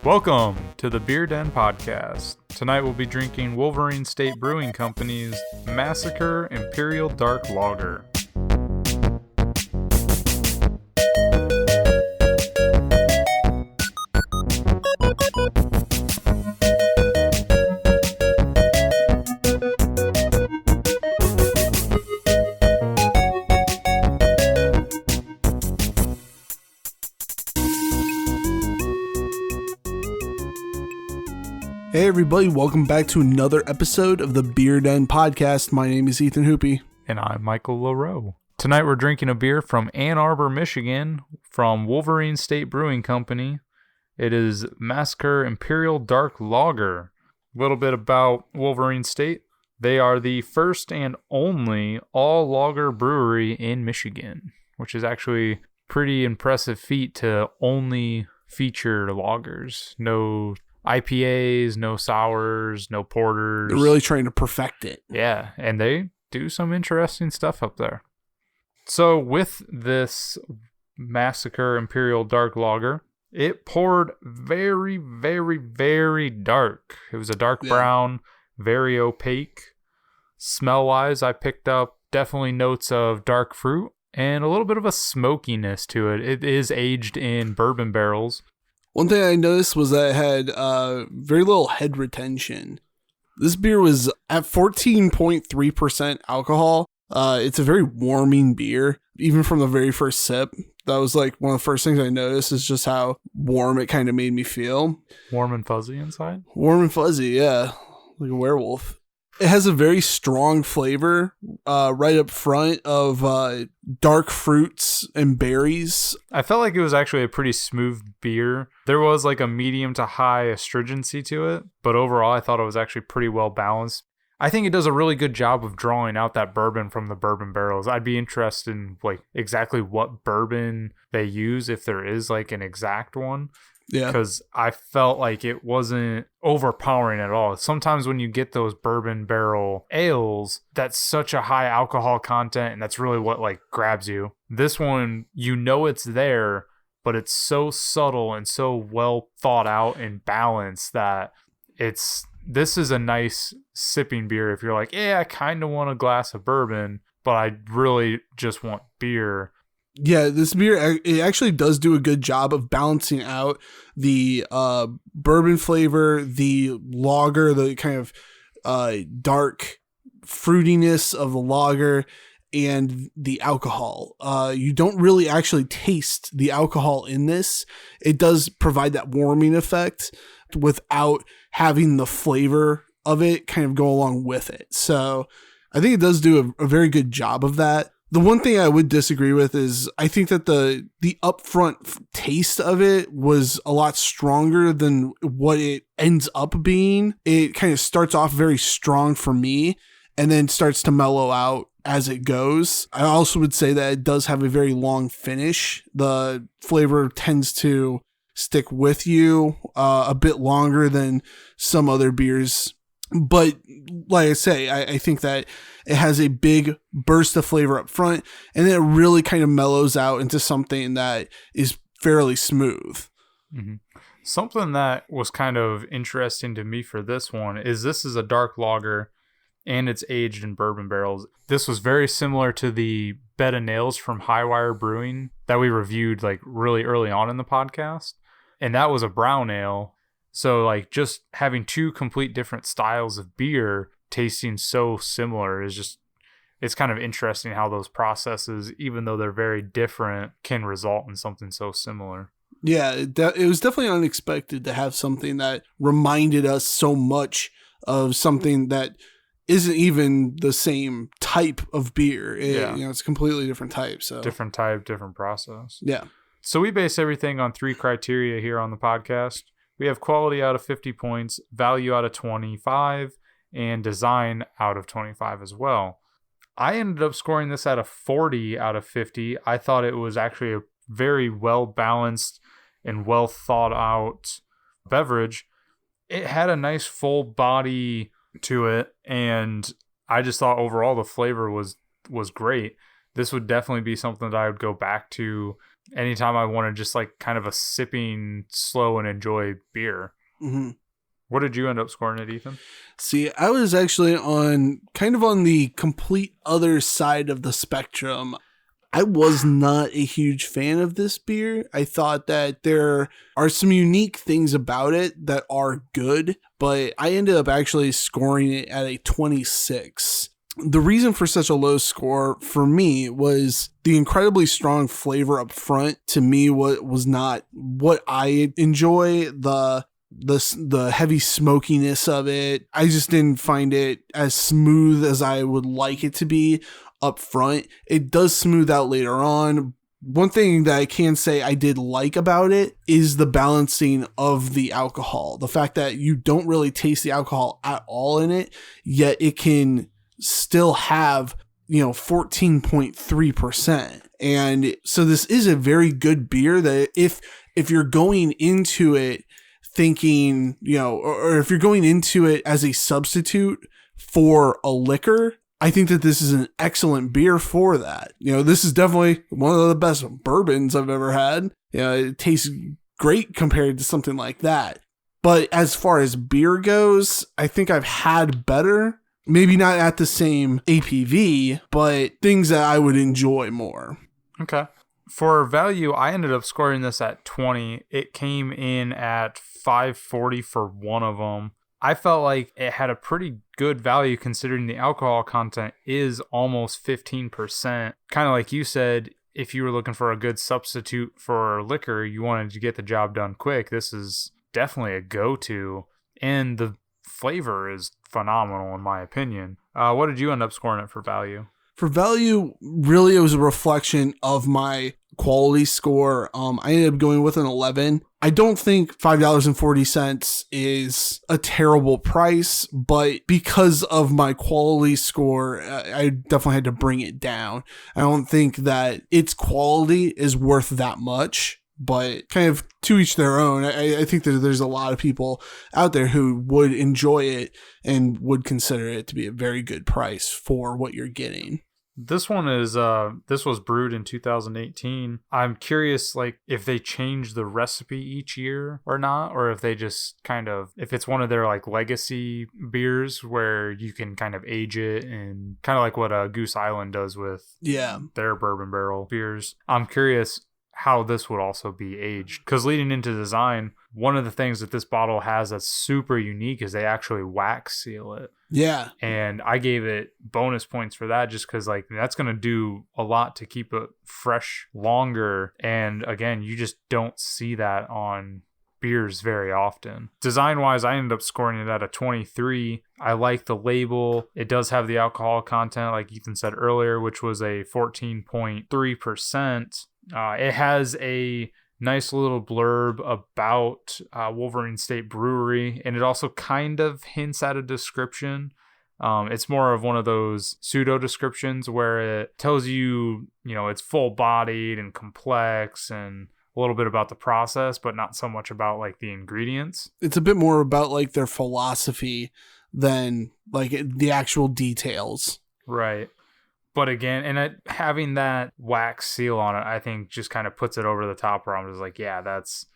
Welcome to the Beer Den Podcast. Tonight we'll be drinking Wolverine State Brewing Company's Massacre Imperial Dark Lager. Hey everybody, welcome back to another episode of the Beer Den Podcast. My name is Ethan Hoopy. And I'm Michael LaRoe. Tonight we're drinking a beer from Ann Arbor, Michigan, from Wolverine State Brewing Company. It is Massacre Imperial Dark Lager. A little bit about Wolverine State. They are the first and only all-lager brewery in Michigan, which is actually a pretty impressive feat to only feature lagers. No IPAs, no sours, no porters. They're really trying to perfect it. Yeah, and they do some interesting stuff up there. So with this Massacre Imperial Dark Lager, it poured very, very, very dark. It was a dark brown, very opaque. Smell-wise, I picked up definitely notes of dark fruit and a little bit of a smokiness to it. It is aged in bourbon barrels. One thing I noticed was that it had very little head retention. This beer was at 14.3% alcohol. It's a very warming beer, even from the very first sip. That was like one of the first things I noticed is just how warm it kind of made me feel. Warm and fuzzy inside? Warm and fuzzy, yeah. Like a werewolf. It has a very strong flavor right up front of dark fruits and berries. I felt like it was actually a pretty smooth beer. There was like a medium to high astringency to it, but overall I thought it was actually pretty well balanced. I think it does a really good job of drawing out that bourbon from the bourbon barrels. I'd be interested in like exactly what bourbon they use, if there is like an exact one. Yeah, because I felt like it wasn't overpowering at all. Sometimes when you get those bourbon barrel ales, that's such a high alcohol content, and that's really what like grabs you. This one, you know it's there, but it's so subtle and so well thought out and balanced that this is a nice sipping beer. If you're like, yeah, I kind of want a glass of bourbon, but I really just want beer. Yeah, this beer, it actually does do a good job of balancing out the bourbon flavor, the lager, the kind of dark fruitiness of the lager, and the alcohol. You don't really actually taste the alcohol in this. It does provide that warming effect without having the flavor of it kind of go along with it. So I think it does do a very good job of that. The one thing I would disagree with is I think that the upfront taste of it was a lot stronger than what it ends up being. It kind of starts off very strong for me and then starts to mellow out as it goes. I also would say that it does have a very long finish. The flavor tends to stick with you a bit longer than some other beers. But like I say, I think that it has a big burst of flavor up front, and then it really kind of mellows out into something that is fairly smooth. Mm-hmm. Something that was kind of interesting to me for this one is this is a dark lager, and it's aged in bourbon barrels. This was very similar to the Bed of Nails from Highwire Brewing that we reviewed like really early on in the podcast, and that was a brown ale. So like just having two complete different styles of beer tasting so similar is just, it's kind of interesting how those processes, even though they're very different, can result in something so similar. Yeah, it was definitely unexpected to have something that reminded us so much of something that isn't even the same type of beer. It's a completely different type. So different type, different process. Yeah. So we base everything on 3 criteria here on the podcast. We have quality out of 50 points, value out of 25, and design out of 25 as well. I ended up scoring this at a 40 out of 50. I thought it was actually a very well balanced and well thought out beverage. It had a nice full body to it, and I just thought overall the flavor was was great. This would definitely be something that I would go back to anytime I wanted just like kind of a sipping, slow and enjoy beer. Mm-hmm. What did you end up scoring it, Ethan? See, I was actually on the complete other side of the spectrum. I was not a huge fan of this beer. I thought that there are some unique things about it that are good, but I ended up actually scoring it at a 26. The reason for such a low score for me was the incredibly strong flavor up front. To me, what was not what I enjoy, the heavy smokiness of it. I just didn't find it as smooth as I would like it to be up front. It does smooth out later on. One thing that I can say I did like about it is the balancing of the alcohol. The fact that you don't really taste the alcohol at all in it, yet it can still have, 14.3%. And so this is a very good beer that if you're going into it thinking, or if you're going into it as a substitute for a liquor, I think that this is an excellent beer for that. This is definitely one of the best bourbons I've ever had. It tastes great compared to something like that. But as far as beer goes, I think I've had better. Maybe not at the same APV, but things that I would enjoy more. Okay. For value, I ended up scoring this at 20. It came in at $5.40 for one of them. I felt like it had a pretty good value considering the alcohol content is almost 15%. Kind of like you said, if you were looking for a good substitute for liquor, you wanted to get the job done quick, this is definitely a go-to. And the flavor is phenomenal in my opinion. What did you end up scoring it for value? For value, really it was a reflection of my quality score. I ended up going with an 11. I don't think $5.40 is a terrible price, but because of my quality score, I definitely had to bring it down. I don't think that its quality is worth that much, but kind of to each their own. I think that there's a lot of people out there who would enjoy it and would consider it to be a very good price for what you're getting. This one is this was brewed in 2018. I'm curious if they change the recipe each year or not, or if they just if it's one of their legacy beers where you can kind of age it, and kind of like what Goose Island does with their bourbon barrel beers. I'm curious how this would also be aged, because leading into design, one of the things that this bottle has that's super unique is they actually wax seal it. Yeah. And I gave it bonus points for that just because that's going to do a lot to keep it fresh longer. And again, you just don't see that on beers very often. Design wise, I ended up scoring it at a 23. I like the label. It does have the alcohol content, like Ethan said earlier, which was a 14.3%. It has a nice little blurb about Wolverine State Brewery, and it also kind of hints at a description. It's more of one of those pseudo descriptions where it tells you, it's full-bodied and complex and a little bit about the process, but not so much about the ingredients. It's a bit more about their philosophy than the actual details. Right. But again, and having that wax seal on it, I think just kind of puts it over the top where I'm just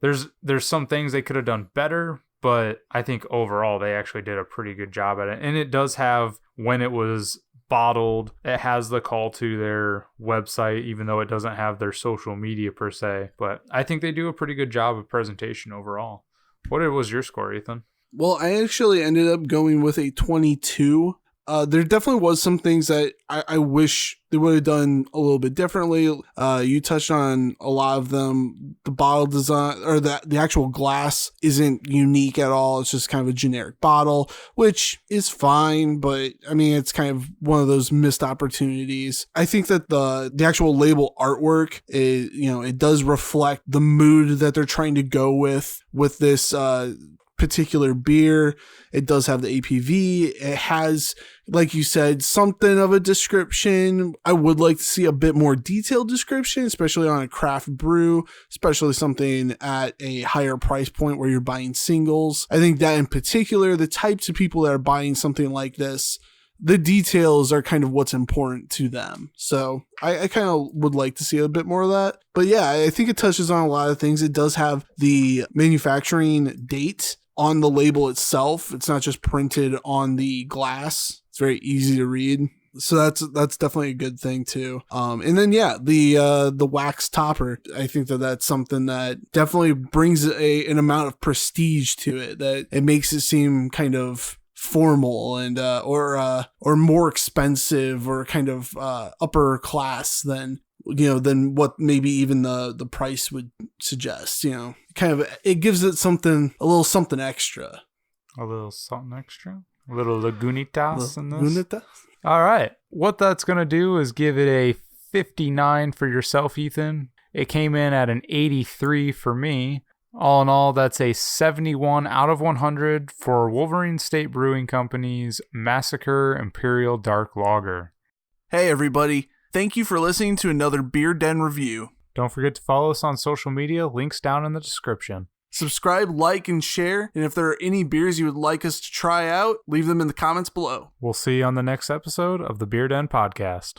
there's some things they could have done better, but I think overall they actually did a pretty good job at it. And it does have, when it was bottled, it has the call to their website, even though it doesn't have their social media per se. But I think they do a pretty good job of presentation overall. What was your score, Ethan? Well, I actually ended up going with a 22. There definitely was some things that I wish they would have done a little bit differently. You touched on a lot of them. The bottle design, or the actual glass, isn't unique at all. It's just kind of a generic bottle, which is fine, but I mean, it's kind of one of those missed opportunities. I think that the actual label artwork is, it does reflect the mood that they're trying to go with this particular beer. It does have the APV. It has, like you said, something of a description. I would like to see a bit more detailed description, especially on a craft brew, especially something at a higher price point where you're buying singles. I think that in particular, the types of people that are buying something like this, the details are kind of what's important to them. So I kind of would like to see a bit more of that. But yeah, I think it touches on a lot of things. It does have the manufacturing date on the label itself. It's not just printed on the glass. It's very easy to read. So that's definitely a good thing too. And then yeah, the wax topper. I think that's something that definitely brings an amount of prestige to it, that it makes it seem kind of formal and or more expensive or kind of upper class than what maybe even the price would suggest. Kind of it gives it a little something extra. A little something extra. A little lagunitas in this. Lagunitas? All right. What that's going to do is give it a 59 for yourself, Ethan. It came in at an 83 for me. All in all, that's a 71 out of 100 for Wolverine State Brewing Company's Massacre Imperial Dark Lager. Hey, everybody. Thank you for listening to another Beer Den review. Don't forget to follow us on social media. Links down in the description. Subscribe, like, and share. And if there are any beers you would like us to try out, leave them in the comments below. We'll see you on the next episode of the Beer Den Podcast.